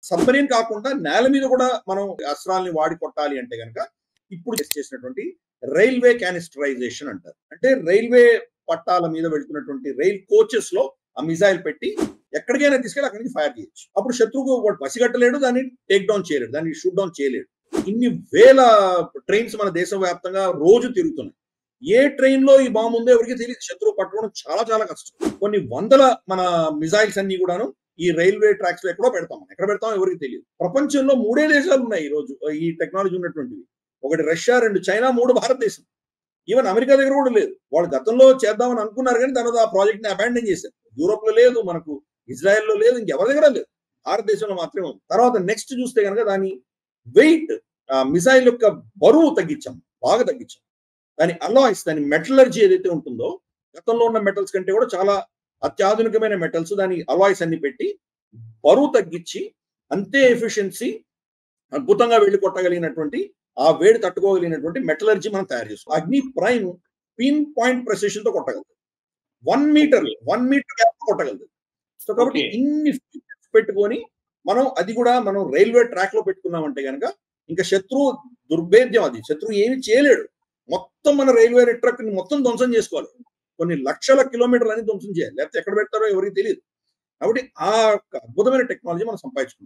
Submarine కాకుండా నేల మీద కూడా మనం అస్త్రాల్ని వాడి కొట్టాలి అంటే గనక ఇప్పుడు చేసినటువంటి రైల్వే క్యానిస్టరైజేషన్ అంటారు. అంటే రైల్వే పట్టాల మీద వెళ్తున్నటువంటి రైల్ కోచెస్ లో ఆ మిసైల్ పెట్టి ఎక్కడికైనా తీసుకెళ్ళి అక్కడి నుంచి ఫైర్ చేయొచ్చు. అప్పుడు శత్రువుకు వాడు పసిగట్టలేడు, దాన్ని టేక్ డౌన్ చేయలేడు, దాన్ని షూట్ డౌన్ చేయలేడు. ఇన్ని వేల ట్రైన్స్ మన దేశవ్యాప్తంగా రోజు తిరుగుతున్నాయి. ఏ ట్రైన్ లో ఈ బాంబు ఉందో ఎవరికి తెలియదు. శత్రువు పట్టుకోవడం చాలా చాలా కష్టం. కొన్ని వందల మన మిసైల్స్ అన్ని కూడాను ఈ రైల్వే ట్రాక్స్ లో ఎక్కడో పెడతాం. ఎక్కడ పెడతామో ఎవరికి తెలియదు. ప్రపంచంలో 3 దేశాలు ఉన్నాయి ఈ రోజు ఈ టెక్నాలజీ ఉన్నటువంటివి. ఒకటి రష్యా, 2 చైనా, 3 భారతదేశం. ఈవెన్ అమెరికా దగ్గర కూడా లేదు. వాళ్ళు గతంలో చేద్దామని అనుకున్నారు కానీ తర్వాత ఆ ప్రాజెక్ట్ ని అబాండన్ చేశారు. యూరోప్ లో లేదు, మనకు ఇజ్రాయెల్ లో లేదు, ఇంకెవరి దగ్గర లేదు. భారతదేశంలో మాత్రమే ఉంది. తర్వాత నెక్స్ట్ చూస్తే కనుక దాని వెయిట్, మిసైల్ యొక్క బరువు తగ్గించాం, బాగా తగ్గించాం. దాని అలాయ్స్, దాని మెటలర్జీ ఏదైతే ఉంటుందో గతంలో ఉన్న మెటల్స్ కంటే కూడా చాలా అత్యాధునికమైన మెటల్స్, దాని అలాయ్స్ అన్ని పెట్టి బరువు తగ్గించి అంతే ఎఫిషియన్సీ, అద్భుతంగా వెళ్లి కొట్టగలిగినటువంటి ఆ వేడి తట్టుకోగలిగినటువంటి మెటలర్జీ మనం తయారు చేస్తాం. అగ్ని ప్రైమ్ పిన్ పాయింట్ ప్రెసిషన్ తో కొట్టగలదు. 1 మీటర్ గ్యాప్ కొట్టగలదు. సో కాబట్టి ఇన్ని ఫీచర్స్ పెట్టుకొని అది కూడా మనం రైల్వే ట్రాక్ లో పెట్టుకున్నామంటే గనక ఇంకా శత్రువు దుర్భేద్యం, అది శత్రువు ఏమి చేయలేడు. మొత్తం మన రైల్వే ట్రాక్ ని మొత్తం ధ్వంసం చేసుకోవాలి. కొన్ని లక్షల కిలోమీటర్లు అని ధ్వంసం చేయాలి, లేకపోతే ఎక్కడ పెడతారో ఎవరికి తెలియదు. కాబట్టి ఆ అద్భుతమైన టెక్నాలజీ మనం సంపాదించుకున్నాం.